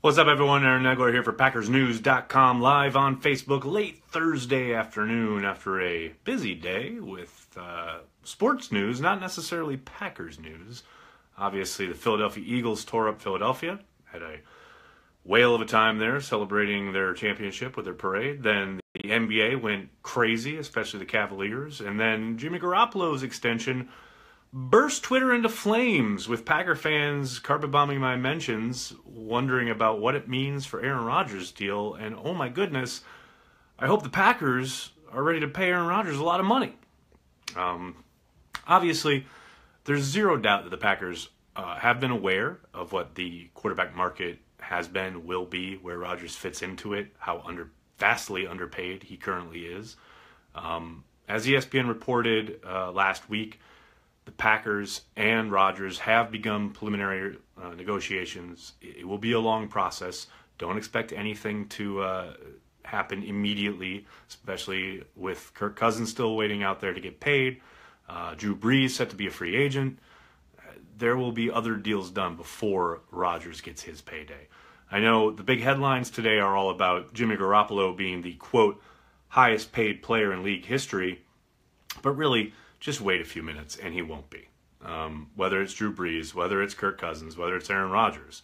What's up, everyone? Aaron Nagler here for PackersNews.com, live on Facebook late Thursday afternoon after a busy day with sports news, not necessarily Packers news. Obviously, the Philadelphia Eagles tore up Philadelphia, had a whale of a time there celebrating their championship with their parade. Then the NBA went crazy, especially the Cavaliers. And then Jimmy Garoppolo's extension burst Twitter into flames with Packer fans carpet bombing my mentions, wondering about what it means for Aaron Rodgers' deal. And oh my goodness, I hope the Packers are ready to pay Aaron Rodgers a lot of money. Obviously, there's zero doubt that the Packers have been aware of what the quarterback market has been, will be, where Rodgers fits into it, how vastly underpaid he currently is. As ESPN reported last week, the Packers and Rodgers have begun preliminary negotiations. It will be a long process. Don't expect anything to happen immediately, especially with Kirk Cousins still waiting out there to get paid. Drew Brees set to be a free agent. There will be other deals done before Rodgers gets his payday. I know the big headlines today are all about Jimmy Garoppolo being the, quote, highest paid player in league history, but really, just wait a few minutes, and he won't be. Whether it's Drew Brees, whether it's Kirk Cousins, whether it's Aaron Rodgers,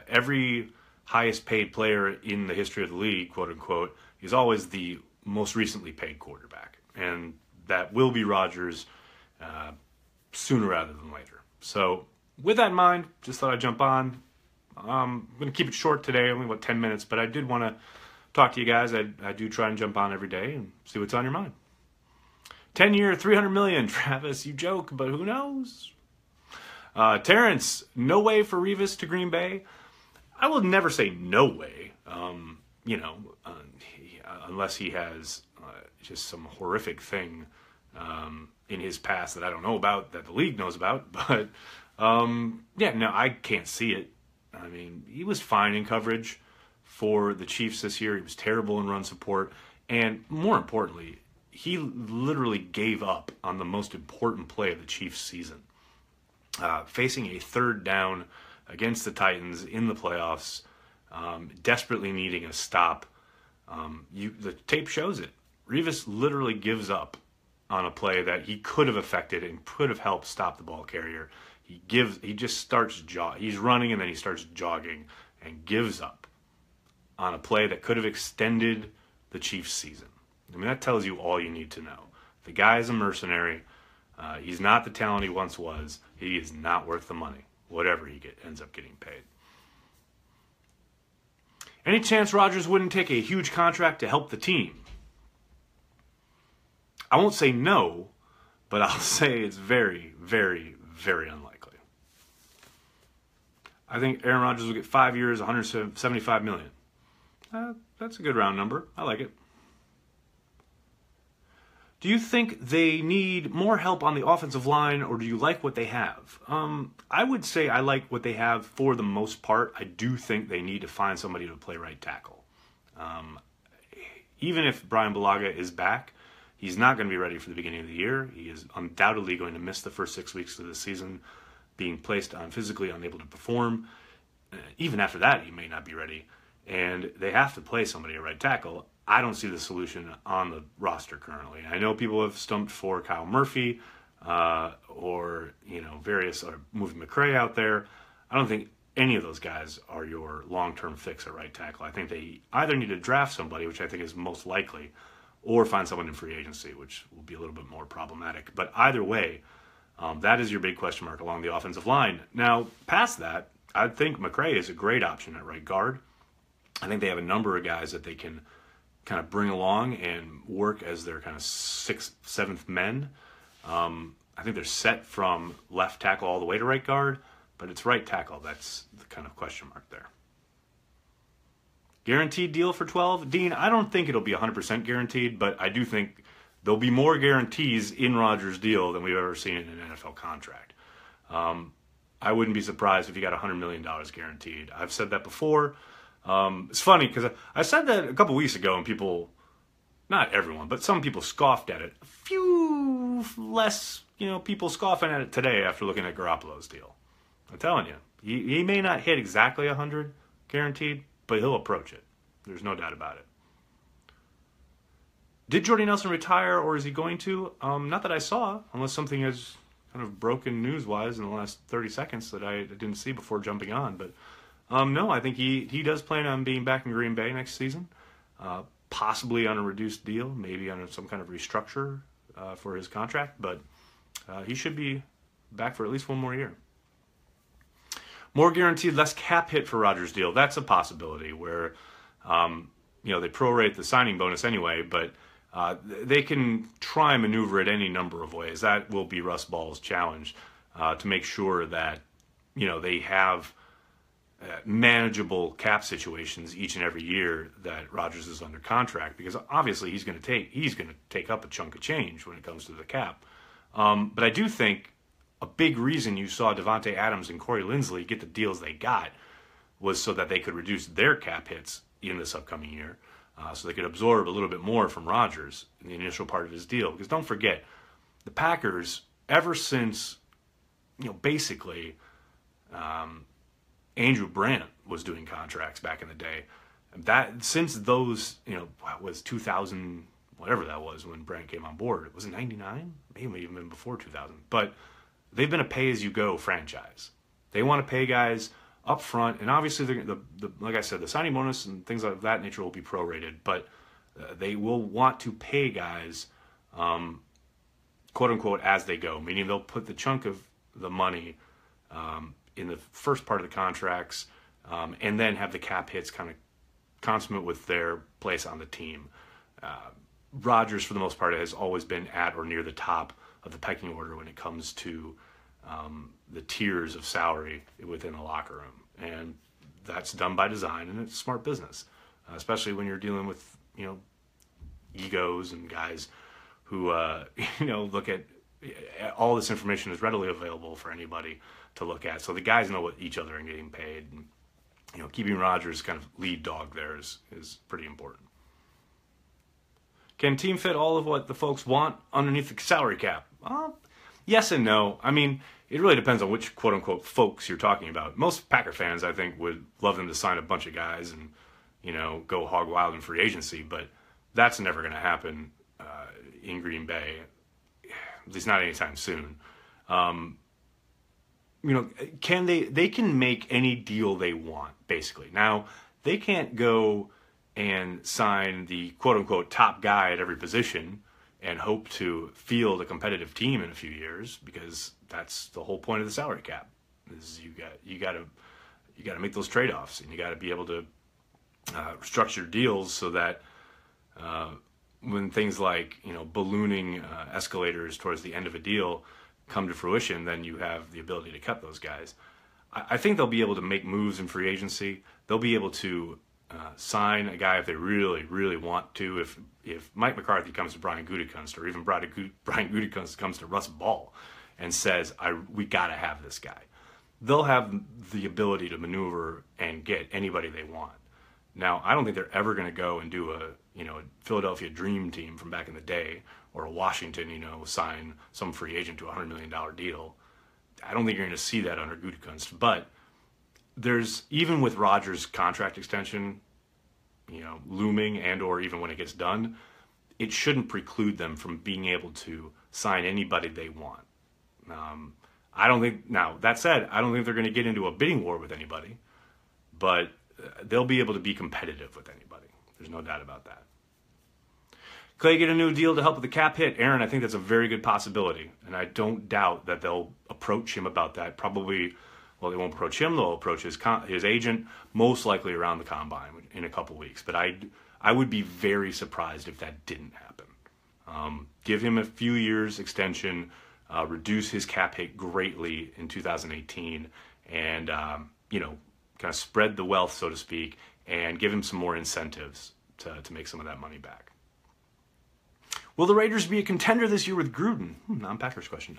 every highest paid player in the history of the league, quote unquote, is always the most recently paid quarterback. And that will be Rodgers sooner rather than later. So with that in mind, just thought I'd jump on. I'm going to keep it short today, only about 10 minutes, but I did want to talk to you guys. I do try and jump on every day and see what's on your mind. 10-year, $300 million. Travis, you joke, but who knows? Terrence, no way for Revis to Green Bay. I will never say no way, unless he has just some horrific thing in his past that I don't know about, that the league knows about. But, I can't see it. I mean, he was fine in coverage for the Chiefs this year. He was terrible in run support. And more importantly, he literally gave up on the most important play of the Chiefs season. Facing a third down against the Titans in the playoffs, desperately needing a stop. The tape shows it. Revis literally gives up on a play that he could have affected and could have helped stop the ball carrier. He just starts he's running and then he starts jogging and gives up on a play that could have extended the Chiefs season. I mean, that tells you all you need to know. The guy is a mercenary. He's not the talent he once was. He is not worth the money, whatever he ends up getting paid. Any chance Rodgers wouldn't take a huge contract to help the team? I won't say no, but I'll say it's very, very, very unlikely. I think Aaron Rodgers will get 5 years, $175 million. That's a good round number. I like it. Do you think they need more help on the offensive line, or do you like what they have? I would say I like what they have for the most part. I do think they need to find somebody to play right tackle. Even if Brian Bulaga is back, he's not going to be ready for the beginning of the year. He is undoubtedly going to miss the first 6 weeks of the season, being placed on physically unable to perform. Even after that, he may not be ready. And they have to play somebody at right tackle. I don't see the solution on the roster currently. I know people have stumped for Kyle Murphy or moving McCray out there. I don't think any of those guys are your long-term fix at right tackle. I think they either need to draft somebody, which I think is most likely, or find someone in free agency, which will be a little bit more problematic. But either way, that is your big question mark along the offensive line. Now, past that, I think McCray is a great option at right guard. I think they have a number of guys that they can kind of bring along and work as their kind of 6th, 7th men. I think they're set from left tackle all the way to right guard, but it's right tackle that's the kind of question mark there. Guaranteed deal for 12? Dean, I don't think it'll be 100% guaranteed, but I do think there'll be more guarantees in Rodgers' deal than we've ever seen in an NFL contract. I wouldn't be surprised if you got $100 million guaranteed. I've said that before. It's funny because I said that a couple weeks ago and people, not everyone, but some people scoffed at it. A few less, people scoffing at it today after looking at Garoppolo's deal. I'm telling you, he may not hit exactly 100, guaranteed, but he'll approach it. There's no doubt about it. Did Jordy Nelson retire, or is he going to? Not that I saw, unless something has kind of broken news-wise in the last 30 seconds that I didn't see before jumping on. But no, I think he does plan on being back in Green Bay next season, possibly on a reduced deal, maybe on some kind of restructure for his contract. But he should be back for at least one more year. More guaranteed, less cap hit for Rodgers' deal. That's a possibility where, they prorate the signing bonus anyway, but they can try and maneuver it any number of ways. That will be Russ Ball's challenge to make sure that, they have manageable cap situations each and every year that Rodgers is under contract, because obviously he's going to take up a chunk of change when it comes to the cap. But I do think a big reason you saw Devontae Adams and Corey Linsley get the deals they got was so that they could reduce their cap hits in this upcoming year, so they could absorb a little bit more from Rodgers in the initial part of his deal. Because don't forget, the Packers, ever since, basically Andrew Brandt was doing contracts back in the day, since those, was 2000, whatever that was when Brandt came on board. Was it 99? Maybe even been before 2000. But they've been a pay-as-you-go franchise. They want to pay guys up front, and obviously, like I said, the signing bonus and things of that nature will be prorated, but they will want to pay guys, quote-unquote, as they go, meaning they'll put the chunk of the money in the first part of the contracts and then have the cap hits kind of consummate with their place on the team. Rodgers, for the most part, has always been at or near the top of the pecking order when it comes to the tiers of salary within the locker room. And that's done by design, and it's smart business, especially when you're dealing with, egos and guys who, look at all this information is readily available for anybody to look at. So the guys know what each other are getting paid. And, keeping Rodgers kind of lead dog there is pretty important. Can team fit all of what the folks want underneath the salary cap? Yes and no. I mean, it really depends on which quote-unquote folks you're talking about. Most Packer fans, I think, would love them to sign a bunch of guys and, go hog wild in free agency, but that's never going to happen in Green Bay, at least not anytime soon. They can make any deal they want, basically. Now, they can't go and sign the quote-unquote top guy at every position and hope to field a competitive team in a few years, because that's the whole point of the salary cap. Is you got to make those trade-offs, and you got to be able to structure deals so that when things like ballooning escalators towards the end of a deal come to fruition, then you have the ability to cut those guys. I think they'll be able to make moves in free agency. They'll be able to sign a guy if they really, really want to. If Mike McCarthy comes to Brian Gutekunst, or even Brian Gutekunst comes to Russ Ball and says, we got to have this guy, they'll have the ability to maneuver and get anybody they want. Now, I don't think they're ever going to go and do a Philadelphia dream team from back in the day, or a Washington, sign some free agent to a $100 million deal. I don't think you're going to see that under Gutekunst. But there's, even with Rodgers' contract extension, looming, and or even when it gets done, it shouldn't preclude them from being able to sign anybody they want. I don't think, now, that said, I don't think they're going to get into a bidding war with anybody, but they'll be able to be competitive with anybody. There's no doubt about that. Clay get a new deal to help with the cap hit? Aaron, I think that's a very good possibility, and I don't doubt that they'll approach him about that. Probably, well, they won't approach him. They'll approach his agent, most likely around the combine in a couple weeks. But I would be very surprised if that didn't happen. Give him a few years extension, reduce his cap hit greatly in 2018, and kind of spread the wealth, so to speak, and give him some more incentives to make some of that money back. Will the Raiders be a contender this year with Gruden? Non-Packers question.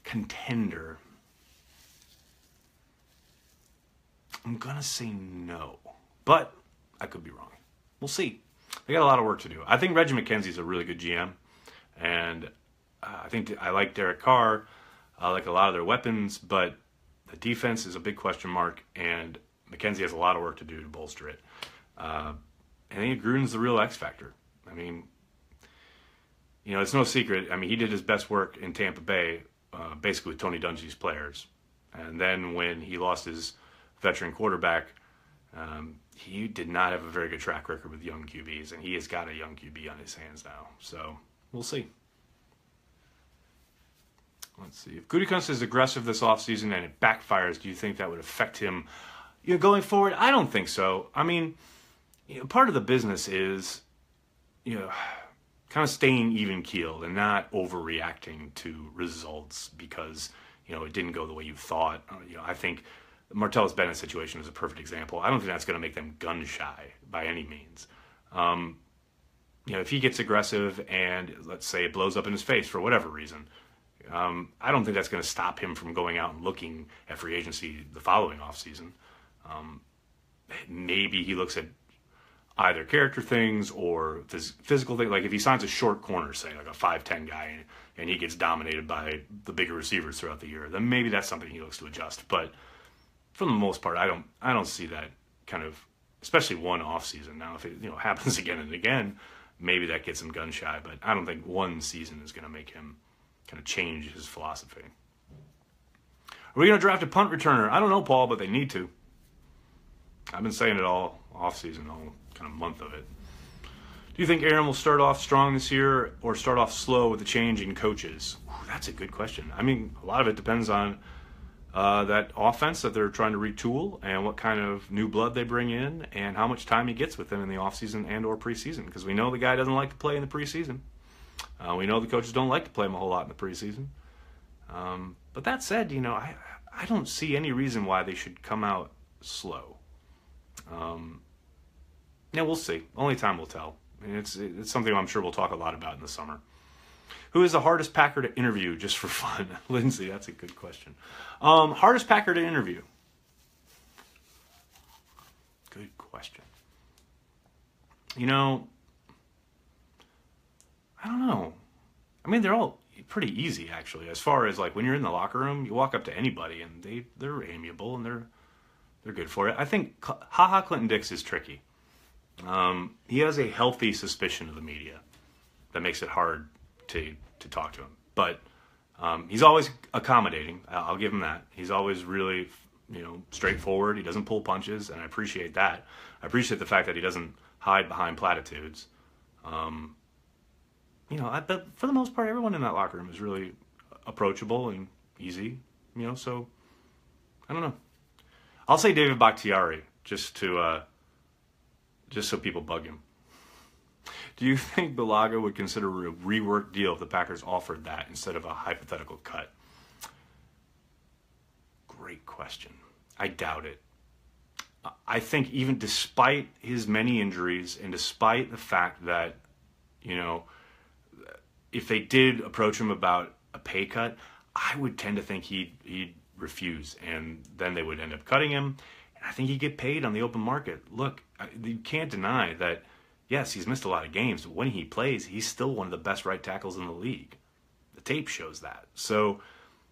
Contender. I'm going to say no, but I could be wrong. We'll see. They got a lot of work to do. I think Reggie McKenzie's a really good GM, and I like Derek Carr. I like a lot of their weapons, but the defense is a big question mark, and McKenzie has a lot of work to do to bolster it. I think Gruden's the real X factor. I mean, it's no secret. I mean, he did his best work in Tampa Bay, basically with Tony Dungy's players. And then when he lost his veteran quarterback, he did not have a very good track record with young QBs, and he has got a young QB on his hands now. So we'll see. Let's see. If Gutekunst is aggressive this offseason and it backfires, do you think that would affect him going forward? I don't think so. I mean, part of the business is, kind of staying even-keeled and not overreacting to results because, it didn't go the way you thought. I think the Martellus Bennett situation is a perfect example. I don't think that's going to make them gun-shy by any means. If he gets aggressive and, let's say, it blows up in his face for whatever reason, I don't think that's going to stop him from going out and looking at free agency the following offseason. Maybe he looks at either character things or physical things. Like if he signs a short corner, say like a 5'10" guy, and he gets dominated by the bigger receivers throughout the year, then maybe that's something he looks to adjust. But for the most part, I don't see that kind of, especially one offseason. Now, if it happens again and again, maybe that gets him gun shy. But I don't think one season is going to make him kind of change his philosophy. Are we going to draft a punt returner? I don't know, Paul, but they need to. I've been saying it all offseason, all kind of month of it. Do you think Aaron will start off strong this year or start off slow with the change in coaches? That's a good question. I mean, a lot of it depends on that offense that they're trying to retool and what kind of new blood they bring in and how much time he gets with them in the offseason and or preseason, because we know the guy doesn't like to play in the preseason. We know the coaches don't like to play him a whole lot in the preseason. But that said, I don't see any reason why they should come out slow. We'll see. Only time will tell. I mean, it's something I'm sure we'll talk a lot about in the summer. Who is the hardest Packer to interview just for fun? Lindsay, that's a good question. Hardest Packer to interview? Good question. I don't know. I mean, they're all pretty easy, actually. As far as, like, when you're in the locker room, you walk up to anybody, and they're amiable, and they're good for it. I think Clinton Dix is tricky. He has a healthy suspicion of the media that makes it hard to talk to him. But he's always accommodating. I'll give him that. He's always really, straightforward. He doesn't pull punches, and I appreciate that. I appreciate the fact that he doesn't hide behind platitudes. But for the most part, everyone in that locker room is really approachable and easy. So I don't know. I'll say David Bakhtiari just so people bug him. Do you think Balaga would consider a reworked deal if the Packers offered that instead of a hypothetical cut? Great question. I doubt it. I think even despite his many injuries and despite the fact that, if they did approach him about a pay cut, I would tend to think he'd refuse, and then they would end up cutting him. And I think he'd get paid on the open market. Look, you can't deny that, yes, he's missed a lot of games, but when he plays, he's still one of the best right tackles in the league. The tape shows that. So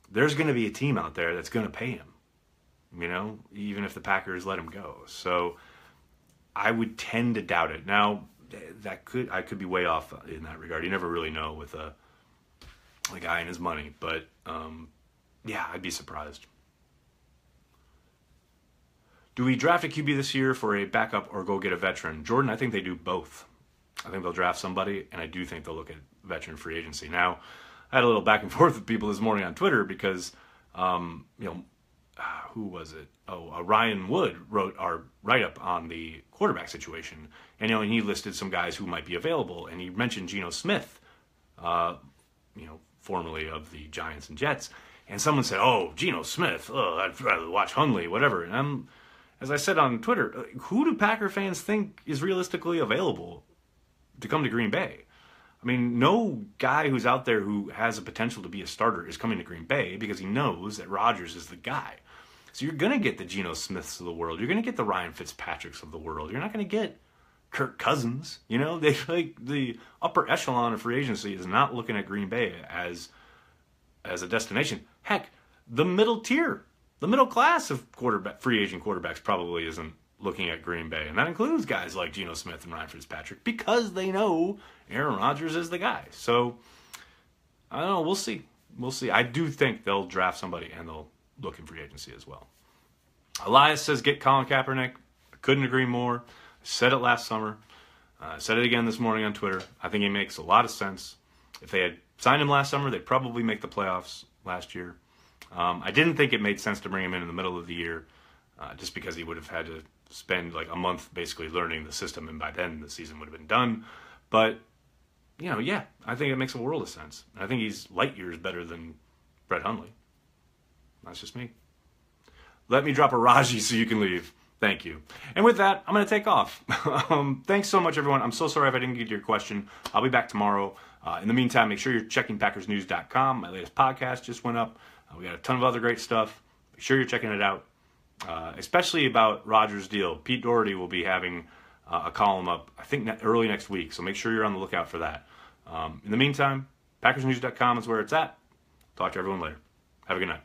there's going to be a team out there that's going to pay him, even if the Packers let him go. So I would tend to doubt it. Now, I could be way off in that regard. You never really know with a guy and his money, but I'd be surprised. Do we draft a QB this year for a backup or go get a veteran? Jordan, I think they do both. I think they'll draft somebody, and I do think they'll look at veteran free agency. Now, I had a little back and forth with people this morning on Twitter because, who was it? Ryan Wood wrote our write-up on the quarterback situation, and and he listed some guys who might be available, and he mentioned Geno Smith, formerly of the Giants and Jets, and someone said, "Oh, Geno Smith, I'd rather watch Hundley, whatever." And as I said on Twitter, who do Packer fans think is realistically available to come to Green Bay? I mean, no guy who's out there who has a potential to be a starter is coming to Green Bay because he knows that Rodgers is the guy. So you're going to get the Geno Smiths of the world. You're going to get the Ryan Fitzpatricks of the world. You're not going to get Kirk Cousins. The upper echelon of free agency is not looking at Green Bay as a destination. Heck, the middle tier the middle class of free agent quarterbacks probably isn't looking at Green Bay. And that includes guys like Geno Smith and Ryan Fitzpatrick because they know Aaron Rodgers is the guy. So, I don't know. We'll see. We'll see. I do think they'll draft somebody and they'll look in free agency as well. Elias says get Colin Kaepernick. I couldn't agree more. I said it last summer. I said it again this morning on Twitter. I think he makes a lot of sense. If they had signed him last summer, they'd probably make the playoffs last year. I didn't think it made sense to bring him in the middle of the year just because he would have had to spend like a month basically learning the system, and by then the season would have been done. But, yeah, I think it makes a world of sense. I think he's light years better than Brett Hundley. That's just me. Let me drop a Raji so you can leave. Thank you. And with that, I'm going to take off. Thanks so much, everyone. I'm so sorry if I didn't get to your question. I'll be back tomorrow. In the meantime, make sure you're checking PackersNews.com. My latest podcast just went up. We got a ton of other great stuff. Make sure you're checking it out, especially about Rodgers' deal. Pete Doherty will be having a column up, I think, early next week. So make sure you're on the lookout for that. In the meantime, PackersNews.com is where it's at. Talk to everyone later. Have a good night.